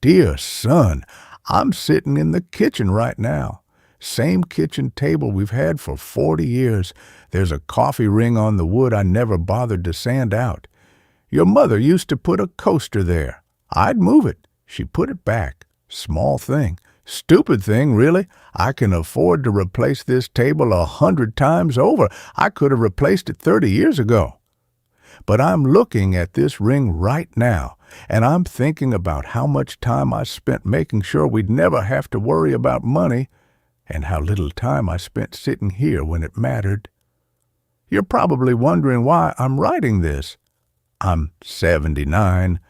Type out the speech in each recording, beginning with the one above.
Dear son, I'm sitting in the kitchen right now. Same kitchen table we've had for 40 years. There's a coffee ring on the wood I never bothered to sand out. Your mother used to put a coaster there. I'd move it. She put it back. Small thing. Stupid thing, really. I can afford to replace this table 100 times over. I could have replaced it 30 years ago. But I'm looking at this ring right now, and I'm thinking about how much time I spent making sure we'd never have to worry about money, and how little time I spent sitting here when it mattered. You're probably wondering why I'm writing this. I'm 79.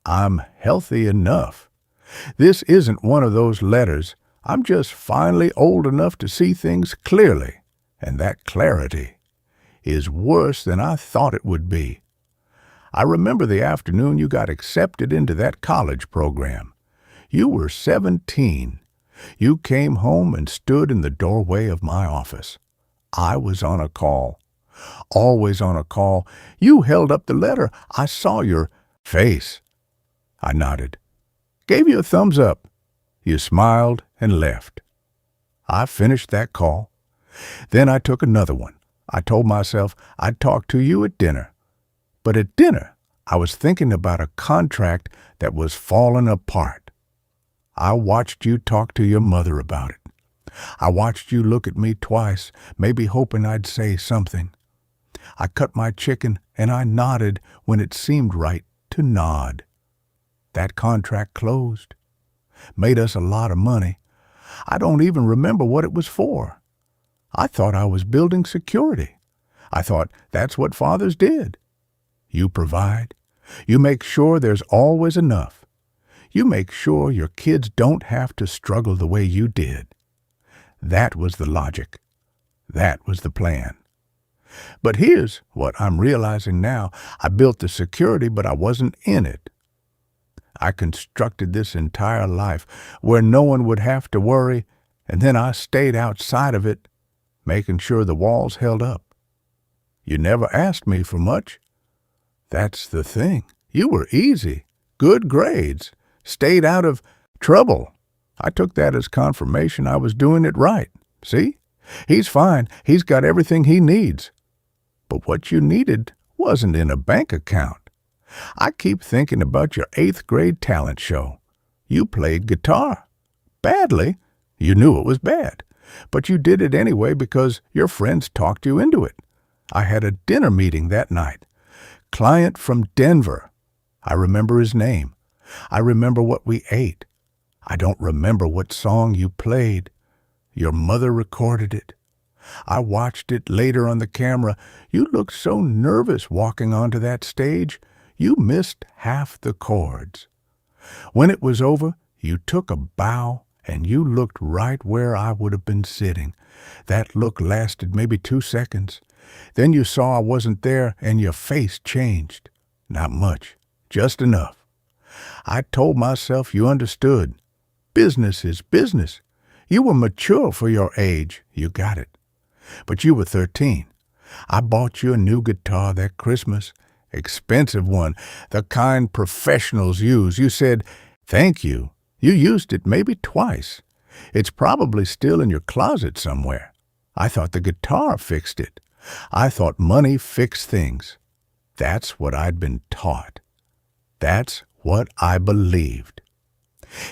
I'm healthy enough. This isn't one of those letters. I'm just finally old enough to see things clearly, and that clarity is worse than I thought it would be. I remember the afternoon you got accepted into that college program. You were 17. You came home and stood in the doorway of my office. I was on a call. Always on a call. You held up the letter. I saw your face. I nodded. Gave you a thumbs up. You smiled and left. I finished that call. Then I took another one. I told myself I'd talk to you at dinner. But at dinner, I was thinking about a contract that was falling apart. I watched you talk to your mother about it. I watched you look at me twice, maybe hoping I'd say something. I cut my chicken and I nodded when it seemed right to nod. That contract closed. Made us a lot of money. I don't even remember what it was for. I thought I was building security. I thought that's what fathers did. You provide. You make sure there's always enough. You make sure your kids don't have to struggle the way you did. That was the logic. That was the plan. But here's what I'm realizing now. I built the security, but I wasn't in it. I constructed this entire life where no one would have to worry, and then I stayed outside of it, making sure the walls held up. You never asked me for much. That's the thing. You were easy. Good grades. Stayed out of trouble. I took that as confirmation I was doing it right. See? He's fine. He's got everything he needs. But what you needed wasn't in a bank account. I keep thinking about your 8th grade talent show. You played guitar. Badly. You knew it was bad. But you did it anyway because your friends talked you into it. I had a dinner meeting that night. Client from Denver. I remember his name. I remember what we ate. I don't remember what song you played. Your mother recorded it. I watched it later on the camera. You looked so nervous walking onto that stage. You missed half the chords. When it was over, you took a bow and you looked right where I would have been sitting. That look lasted maybe 2 seconds. Then you saw I wasn't there and your face changed. Not much, just enough. I told myself you understood. Business is business. You were mature for your age. You got it. But you were 13. I bought you a new guitar that Christmas. Expensive one, the kind professionals use. You said, thank you. You used it maybe twice. It's probably still in your closet somewhere. I thought the guitar fixed it. I thought money fixed things. That's what I'd been taught. That's what I believed.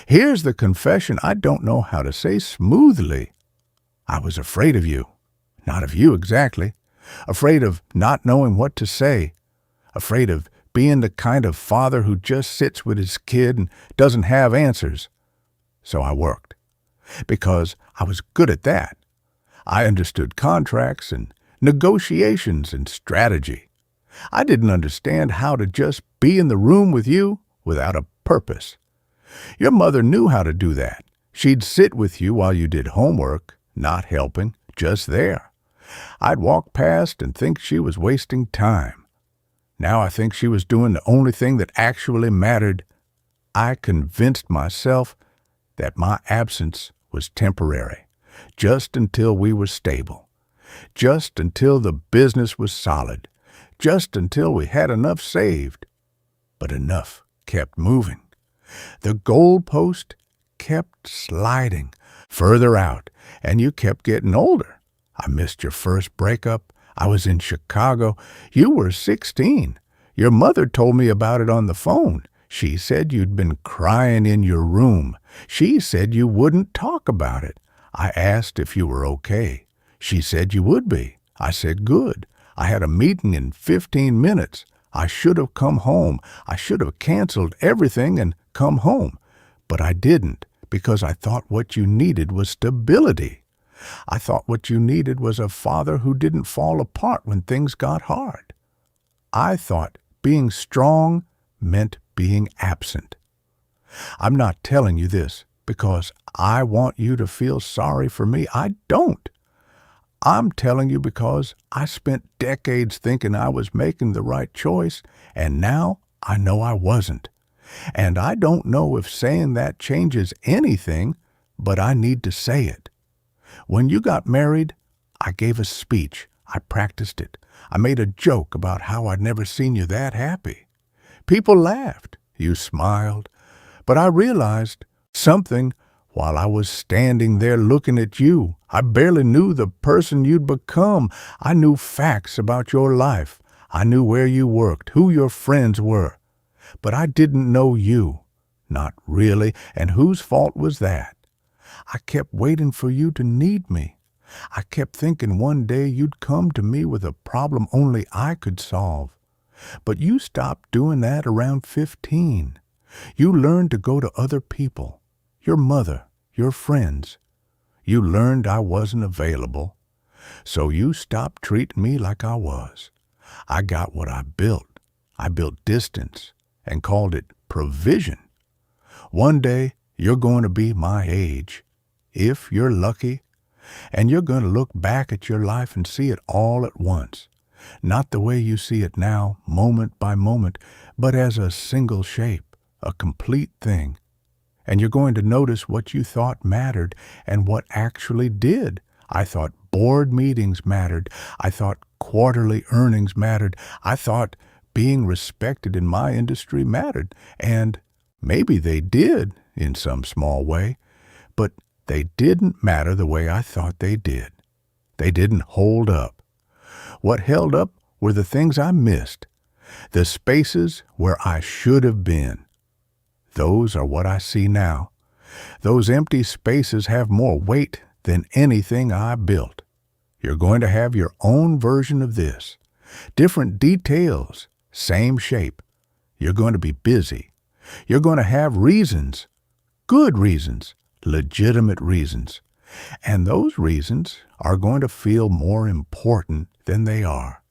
Here's the confession I don't know how to say smoothly. I was afraid of you. Not of you exactly. Afraid of not knowing what to say. Afraid of being the kind of father who just sits with his kid and doesn't have answers. So I worked. Because I was good at that. I understood contracts and negotiations and strategy. I didn't understand how to just be in the room with you without a purpose. Your mother knew how to do that. She'd sit with you while you did homework, not helping, just there. I'd walk past and think she was wasting time. Now I think she was doing the only thing that actually mattered. I convinced myself that my absence was temporary, just until we were stable, just until the business was solid, just until we had enough saved. But enough kept moving. The goalpost kept sliding further out, and you kept getting older. I missed your first breakup. I was in Chicago. You were 16. Your mother told me about it on the phone. She said you'd been crying in your room. She said you wouldn't talk about it. I asked if you were okay. She said you would be. I said good. I had a meeting in 15 minutes. I should have come home. I should have canceled everything and come home. But I didn't, because I thought what you needed was stability. I thought what you needed was a father who didn't fall apart when things got hard. I thought being strong meant being absent. I'm not telling you this because I want you to feel sorry for me. I don't. I'm telling you because I spent decades thinking I was making the right choice, and now I know I wasn't. And I don't know if saying that changes anything, but I need to say it. When you got married, I gave a speech. I practiced it. I made a joke about how I'd never seen you that happy. People laughed. You smiled. But I realized something while I was standing there looking at you. I barely knew the person you'd become. I knew facts about your life. I knew where you worked, who your friends were. But I didn't know you. Not really. And whose fault was that? I kept waiting for you to need me. I kept thinking one day you'd come to me with a problem only I could solve. But you stopped doing that around 15. You learned to go to other people, your mother, your friends. You learned I wasn't available. So you stopped treating me like I was. I got what I built. I built distance and called it provision. One day you're going to be my age, if you're lucky, and you're going to look back at your life and see it all at once. Not the way you see it now, moment by moment, but as a single shape, a complete thing. And you're going to notice what you thought mattered and what actually did. I thought board meetings mattered. I thought quarterly earnings mattered. I thought being respected in my industry mattered. And maybe they did in some small way, but they didn't matter the way I thought they did. They didn't hold up. What held up were the things I missed, the spaces where I should have been. Those are what I see now. Those empty spaces have more weight than anything I built. You're going to have your own version of this. Different details, same shape. You're going to be busy. You're going to have reasons, good reasons, legitimate reasons. And those reasons are going to feel more important than they are.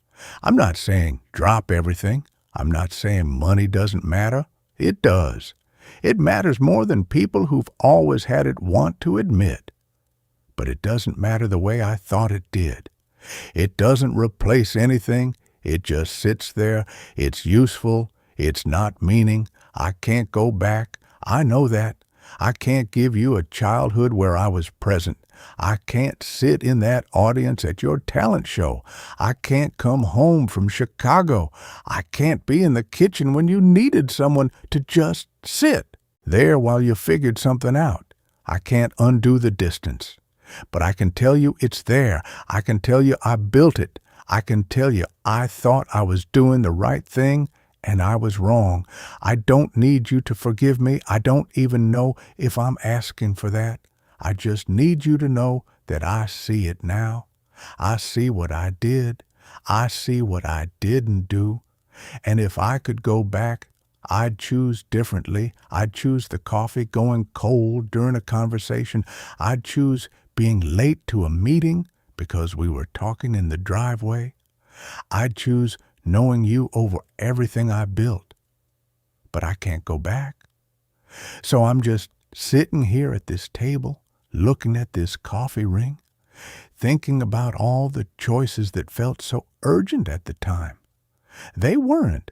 I'm not saying drop everything. I'm not saying money doesn't matter. It does. It matters more than people who've always had it want to admit. But it doesn't matter the way I thought it did. It doesn't replace anything. It just sits there. It's useful. It's not meaning. I can't go back. I know that. I can't give you a childhood where I was present. I can't sit in that audience at your talent show. I can't come home from Chicago. I can't be in the kitchen when you needed someone to just sit there while you figured something out. I can't undo the distance. But I can tell you it's there. I can tell you I built it. I can tell you I thought I was doing the right thing, and I was wrong. I don't need you to forgive me. I don't even know if I'm asking for that. I just need you to know that I see it now. I see what I did. I see what I didn't do. And if I could go back, I'd choose differently. I'd choose the coffee going cold during a conversation. I'd choose being late to a meeting because we were talking in the driveway. I'd choose knowing you over everything I built. But I can't go back. So I'm just sitting here at this table, looking at this coffee ring, thinking about all the choices that felt so urgent at the time. They weren't.